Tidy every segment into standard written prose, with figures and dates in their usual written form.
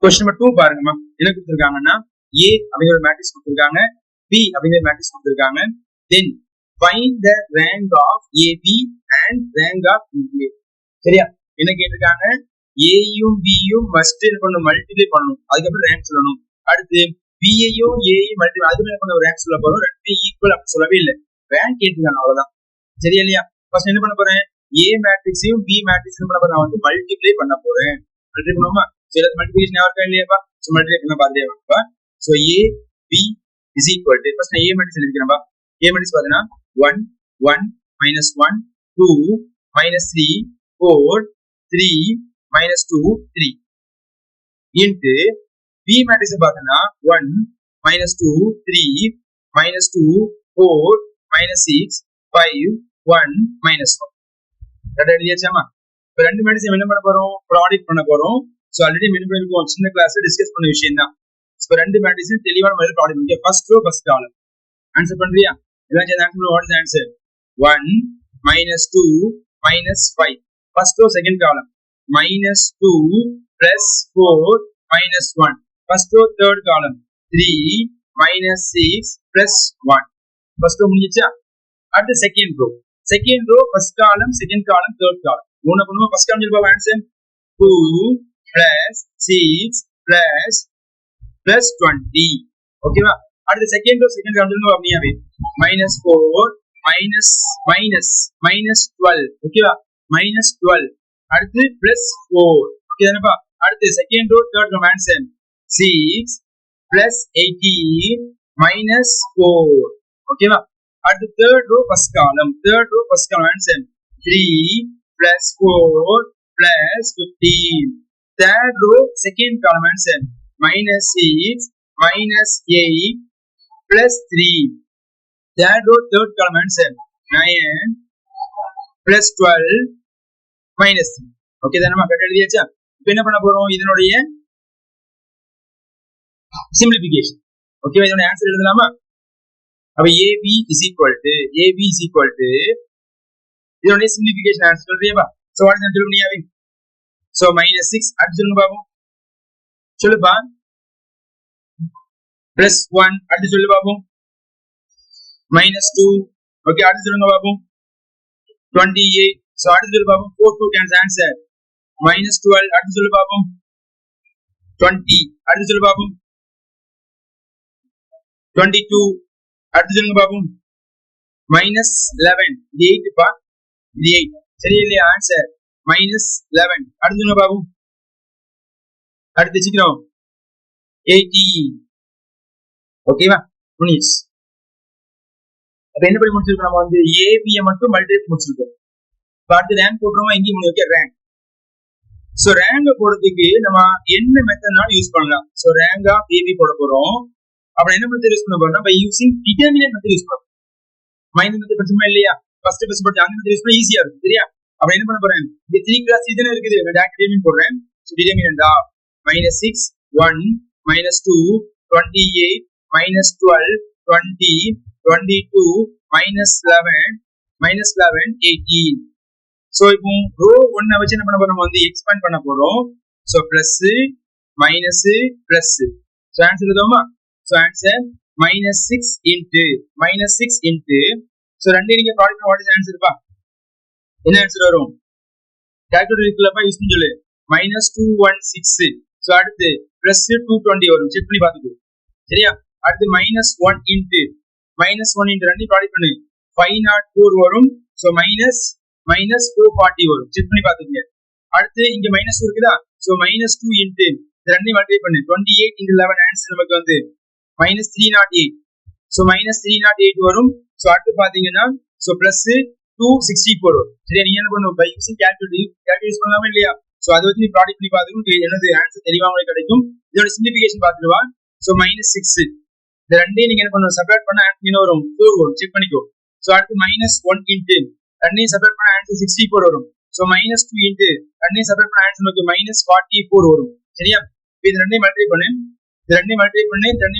Question number 2 பாருங்கம்மா. என்ன கொடுத்திருக்காங்கன்னா A அப்படிங்கிற மேட்ரிக்ஸ் கொடுத்திருக்காங்க, B அப்படிங்கிற மேட்ரிக்ஸ் கொடுத்திருக்காங்க. தென் find the rank of AB and rank of BA. சரியா? என்ன கேட்டிருக்காங்க? A யும் B யும் ஃபர்ஸ்ட் என்ன பண்ணனும், மல்டிப்ளை பண்ணனும். அதுக்கு அப்புறம் ரேங்க் சொல்லணும். அடுத்து B யையும் A யும் மல்டிப்ளை, அதுக்கு என்ன பண்ணனும், ரேங்க் சொல்ல போறோம். ரெண்டுமே ஈக்குவல் அப்படி சொல்லவே இல்ல. ரேங்க் கேட்டிருக்காங்க, அவ்வளவுதான். சரியா இல்லையா? ஃபர்ஸ்ட் என்ன பண்ண போறேன், A மேட்ரிக்ஸையும் B மேட்ரிக்ஸையும் பண்ண போறேன், நான் வந்து மல்டிப்ளை பண்ண போறேன். மல்டிப்ளை பண்ணுமா? சரி, மல்டிப்ளிகேஷன் யாருக்கா இல்லையாப்பா? சோ மல்டிப்ளை பண்ண பாத்தே வாங்கப்பா. So A B is equal to, first நான் A மேட்ரிக்ஸ் எழுதிக்கிறேன்ப்பா. A மேட்ரிக்ஸ் பாத்தீங்கன்னா 1 1 minus 1 2 minus 3 4 3 minus 2 3 into B matrix பாத்தீங்கன்னா 1 minus 2 3 minus 2 4 minus 6 5 1 minus 1. கரெக்டா எழுதியாச்சாமா? இப்போ ரெண்டு மேட்ரிக்ஸ் என்ன பண்ண போறோம், ப்ராடக்ட் பண்ண போறோம். சோ ஆல்ரெடி மெனு பண்ணிருக்கோம், சின்ன கிளாஸ்ல டிஸ்கஸ் பண்ண விஷயம் தான். இப்போ ரெண்டு மேட்ரிக்ஸ் தெளிவான முறையில் ப்ராடக்ட் பண்ணி first row first column answer பண்றியா? எல்லாம் சேர்ந்து answer. What is answer? 1 minus 2 minus 5. First row second column minus 2 plus 4 minus 1. First row third column 3 minus 6 plus 1. First row முடிஞ்சிச்சா? அடுத்து second row first column second column third column. மூணு பண்ணுவோம். First column சொல்லுங்க answer 2 plus 6 plus 20. ஓகேவா? அடுத்து second row second காலம் சொல்லுங்க அப்படியே -4 minus 12. ஓகேவா? -12. அடுத்து +4. ஓகே தானேப்பா? அடுத்து second row third column answer 6 plus 18 minus 4. ஓகேவா? அடுத்து third row first column answer 3 plus 4 plus 15. Third row second column answer -6 minus 8 plus 3. Third row third column answer 9 plus 12 minus 3. Okay தானே? Correct எழுதியாச்சா? இப்போ என்ன பண்ண போறோம், இதனுடைய சிம்பிளிஃபிகேஷன். ஓகேவா? இதனுடைய ஆன்சர் எழுதலாமா? அப்ப AB is equal to இதனுடைய சிம்பிளிஃபிகேஷன் ஆன்சர் சொல்றியப்பா. சோ வாட் இஸ் சொல்ல முடியாது? சோ -6 அடுத்து சொல்லுங்க பாப்போம். சொல்லுப்பா. +1 அடுத்து சொல்லு பாப்போம். -2. ஓகே, அடுத்து சொல்லுங்க பாப்போம். 28. சோ அடுத்து சொல்லு பாப்போம். 4 2 cancel answer. -12 அடுத்து சொல்லு பாப்போம். 20 அடுத்து சொல்லு பாப்போம். 22 அடுத்து சொல்லுங்க பாப்போம். -11 இது 8 பா, இது 8 சரியா இல்லையா? ஆன்சர் -11 அடுத்து சொல்லுங்க பாப்போம். அடுத்து சீக்கிரம் 80. ஓகேவா? புனிஸ். அப்ப என்ன பண்ணி முடிச்சிருக்கோம், நம்ம வந்து AB மட்டும் மல்டிப்ளை முடிச்சிருக்கோம். அடுத்து ரேங்க் போடுறோமா, இங்கே முடிக்க ரேங்க். சோ ரேங்க் போடுறதுக்கு நம்ம என்ன மெத்தட்னாலும் யூஸ் பண்ணலாம். சோ ரேங்க் ஆஃப் AB போட போறோம். அப்ப என்ன மெத்தட் யூஸ் பண்ண போறோம், by using determinant method use பண்ணலாம். மைனஸ் மெத்தட் பிரச்சனை இல்லையா? ஃபர்ஸ்ட் போட்டு அந்த மெத்தட் யூஸ் பண்ண ஈஸியா இருக்கும். சரியா? அப்ப என்ன பண்ண போறேன், இந்த 3 கிளாஸ் இதுல இருக்குது, நான் டைரக்ட் டிட்டர்மினன்ட் போடுறேன். So determinant of -6 1 -2 28 -12 20 22 -11 18. சோ இப்போ ரோ 1 வச்சு என்ன பண்ண போறோம், வந்து எக்ஸ்பேண்ட் பண்ண போறோம். So plus minus plus. So answer எழுதுவோமா? சோ ஆன்சர் -6 into சோ ரெண்டே நீங்க ப்ராடக்ட் வாட் இஸ் ஆன்சர் பா? என்ன ஆன்சர் வரும்? கால்குலேட்டர் இருக்குலப்பா, யூஸ் பண்ணி சொல்லு. -216. சோ அடுத்து +220 வரும், செக் பண்ணி பாத்துக்கோ. சரியா? அடுத்து -1 into ரெண்டே ப்ராடக்ட் பண்ணு. 504 வரும். சோ -440 வரும், செக் பண்ணி பாத்துக்கங்க. அடுத்து இங்க -2 இருக்குதா? சோ -2 into ரெண்டே மல்டிப்ளை பண்ணு. 28 into 11 ஆன்சர் நமக்கு வந்து -308. சோ -308 வரும். சோ அடுத்து பாத்தீங்கன்னா சோ +264 வரும். சரியா? நீங்க என்ன பண்ணணும், பை யூசிங் கால்குலேட்டர் யூஸ் பண்ணலாமா இல்லையா? சோ அதை வச்சு நீ ப்ராடக்ட் பண்ணி பாத்துக்கணும், என்னது ஆன்சர் தெளிவா உங்களுக்கு கிடைக்கும். இதோட சிம்பிளிஃபிகேஷன் பாத்துடுவா. சோ -6 இந்த ரெண்டையும் நீங்க என்ன பண்ணணும், செப்பரேட் பண்ண ஆன்சர் என்ன வரும், 4 வரும், செக் பண்ணிக்கோ. சோ அடுத்து -1 into ரெண்டையும் செப்பரேட் பண்ண ஆன்சர் 64 வரும். சோ -2 into ரெண்டையும் செப்பரேட் பண்ண ஆன்சர் நமக்கு -44 வரும். சரியா? இப்போ இது ரெண்டையும் மல்டிப்ளை பண்ணு. இது ரெண்டையும் மல்டிப்ளை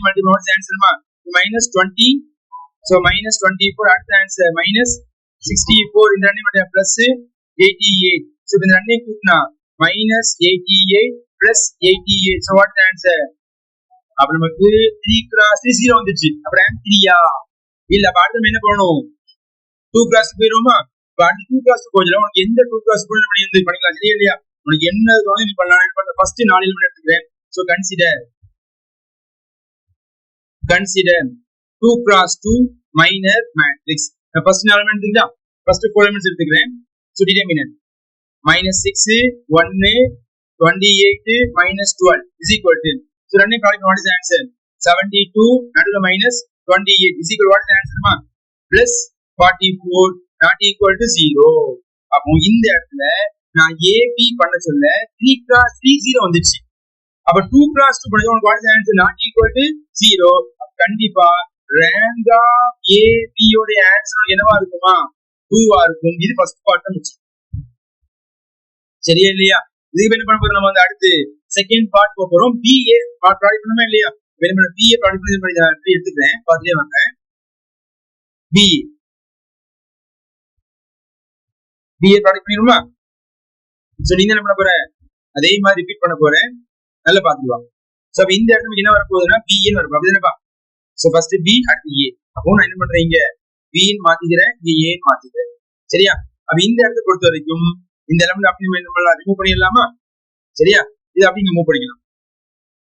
பண்ணி வாட்ஸ் ஆன்சர்மா? -20. சோ -24 அடுத்த ஆன்சர் -64. இந்த ரெண்டையும் மல்டிப்ளை +88. சோ இந்த ரெண்டையும் கூட்டினா -88 plus 88. So what the answer? அப்ப நமக்கு 3 cross 3 0 வந்துச்சு. அப்ப ரேங்க் 3யா? இல்ல அப்ப அடுத்து என்ன பண்ணணும்? 2 cross போயிடுமா? அப்ப அடுத்து 2 cross போயிடலாம். உனக்கு எந்த 2 cross கூட நம்ம வந்து பண்ணிக்கலாம். சரியா இல்லையா? உனக்கு என்ன தோணுது நீ பண்ணலாம். நான் பண்ண ஃபர்ஸ்ட் 4 எலிமெண்ட் எடுத்துக்கிறேன். So consider 2 cross 2 minor matrix. நான் ஃபர்ஸ்ட் 4 எலிமெண்ட் எடுத்துக்கிட்டா ஃபர்ஸ்ட் 4 எலிமெண்ட்ஸ் எடுத்துக்கிறேன். So determinant -6 1 28 -12 is equal to, so running product, what is the answer? 72 நடுவுல -28 is equal to, what is the answer ma? Plus 44 not equal to 0. அப்போ இந்த இடத்துல நான் AB பண்ண சொல்ல 3 cross 3 0 வந்துச்சு. அப்ப 2 cross 2 பண்ண சொல்ல what is the answer? Not equal to 0. கண்டிப்பா rank of AB ஓட ஆன்சர் என்னவா இருக்குமா? 2 ஆ இருக்கும். இது ஃபர்ஸ்ட் பார்ட் முடிச்சு. சரியா இல்லையா? இதுக்கு என்ன பண்ண போறோம்? நம்ம வந்து அடுத்து செகண்ட் பார்ட் போக போறோம். BA பார்ட் ப்ராடக்ட் பண்ணுமா இல்லையா? வேணும்னா BA ப்ராடக்ட் பண்ணி எடுத்துக்கிறேன். பார்த்துட்டே வாங்க. BA product பண்ணிடுமா? சோ நீங்க என்ன பண்ண போற? அதே மாதிரி ரிப்பீட் பண்ண போறேன். நல்லா பாத்துக்கலாம். சோ அப்ப இந்த இடத்துல என்ன வர போகுதுன்னா BA ன்னு வரும். அப்படிதானேப்பா? சோ ஃபர்ஸ்ட் B அடுத்து A. அப்போ நான் என்ன பண்றேன்? இங்க B ன்னு மாத்திக்கிறேன், இங்க A ன்னு மாத்திக்கிறேன். சரியா? அப்ப இந்த இடத்தை பொறுத்த வரைக்கும் இந்த எலிமெண்ட் அப்படி ரிமூவ் பண்ணிடலாமா? சரியா? இது அப்படி ரிமூவ் பண்ணிக்கலாம்.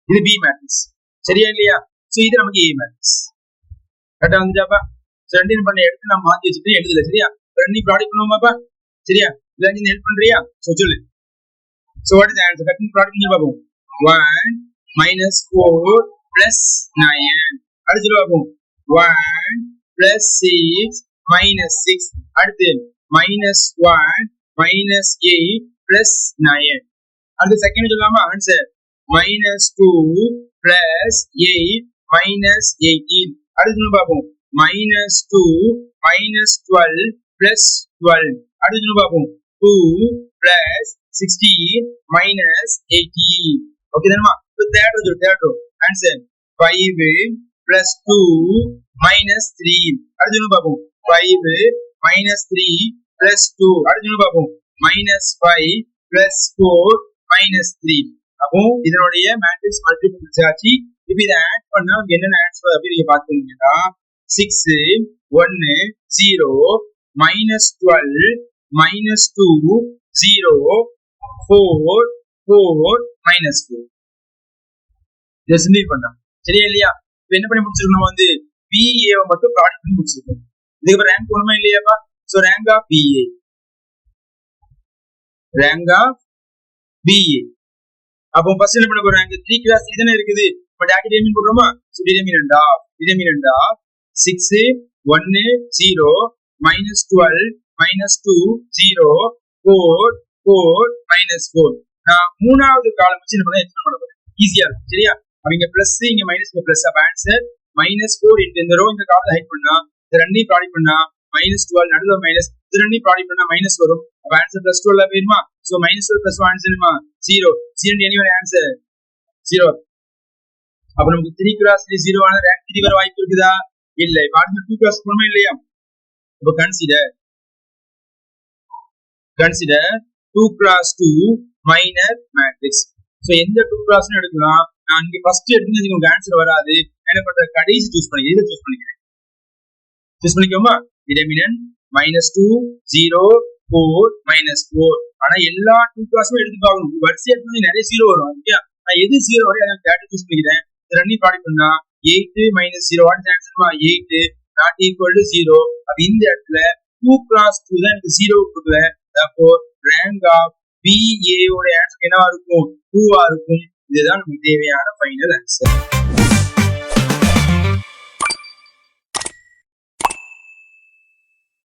இது B மேட்ரிக்ஸ். சரியா இல்லையா? சோ இது நமக்கு A மேட்ரிக்ஸ். கரெக்ட்டா வந்துட்டாப்பா? சோ ரெண்டையும் பண்ண எடுத்து நான் மாத்தி வச்சிட்டு எழுதல. சரியா? ரெண்டையும் ப்ராடக்ட் பண்ணுவோமாப்பா? சரியா? இத நீ ஹெல்ப் பண்றியா? சோ சொல்லு. So what is the answer? Correct product பண்ணி பாப்போம். 1 -4 + 9. அடுத்து பாப்போம். 1 + 6 -6. அடுத்து -1 -8 + 9. அடுத்து செகண்ட் சொல்லலாமா? ஆன்சர் -2 + 8 -18. அடுத்து பாப்போம். -2 -12 + 12. அடுத்து பாப்போம். 2 + 16 -18. ஓகே தானமா? இப்போ தேர்ட் ரோ ஆன்சர் 5 + 2 -3. அடுத்து பாப்போம். 5 -3 + 2. அடுத்து பாப்போம். -5 + 4 -3. அப்போ இதனுடைய மேட்ரிக்ஸ் மல்டிபிள் ஆச்சு. இப்போ இதை ஆட் பண்ணா என்னென்ன ஆன்சர் அப்படி நீங்க பாத்தீங்கன்னா 6 1 0 -12 -2 0 4 4 -4. இதை சிம்பிள் பண்ணலாம். சரியா இல்லையா? இப்போ என்ன பண்ணி முடிச்சிருக்கோம்? நம்ம வந்து BA மட்டும் ப்ராடக்ட் பண்ணி முடிச்சிருக்கோம். இதுக்கு ரேங்க் ஒண்ணுமா இல்லையாப்பா? So rank of BA, rank of BA. அப்போ ஃபர்ஸ்ட் என்ன பண்ண போறாங்க? 3 கிளாஸ் இதுதானே இருக்குது. பட் ஆக்டிவேட் போடுறோமா? So determinant of 6 1 0 -12 -2 0 4 4 -4. நான் மூணாவது காலம் வச்சு என்ன பண்ண எக்ஸ்பிளைன் பண்ண போறேன். ஈஸியா இருக்கும். சரியா? அவங்க பிளஸ் இங்க மைனஸ் இங்க பிளஸ். அப்ப ஆன்சர் -4 இந்த ரோ இந்த காலத்தை ஹைட் பண்ணா இது ரெண்டையும் ப்ராடக்ட் பண்ணா -12 நடுவுல மைனஸ் இது ரெண்டையும் ப்ராடக்ட் பண்ணா மைனஸ் வரும். அப்ப ஆன்சர் +12 போயிருமா? சோ -12 + 1 ஆன்சர்மா 0. 0 anyway answer 0. அப்ப நமக்கு 3 cross 3 0 ஆன ரேங்க் 3 வர வாய்ப்பு இருக்குதா? இல்ல. இப்ப அடுத்து 2 cross போணுமா இல்லையா? அப்ப consider 2 cross 2 minor matrix. So எந்த 2 cross னு எடுக்கலாம். நான் இங்க ஃபர்ஸ்ட் எடுத்தது உங்களுக்கு ஆன்சர் வராது. என்ன பண்ற? கடைசி சூஸ் பண்ணி இத சூஸ் பண்ணிக்கிறேன். சூஸ் பண்ணிக்கோமா? டிடர்மினன்ட் -2 0 4 -4. ஆனா எல்லா 2 crossமே எடுத்து பாக்கணும். வரிசையா எடுத்து நிறைய 0 வரும். ஓகே? நான் எது 0 வரையும் அத டேட்டா சூஸ் பண்ணிக்கிறேன். இது ரெண்டையும் ப்ராடக்ட் பண்ணா 8 -0 வாட் ஆன்சர்மா 8 not equal to 0. அப்ப இந்த இடத்துல 2 cross 2 தான் எனக்கு 0 கொடுக்கல. therefore rank of BA ஓட ஆன்சர் என்னவா இருக்கும்? 2 ஆ இருக்கும். இதுதான் நமக்கு தேவையான ஃபைனல் ஆன்சர்.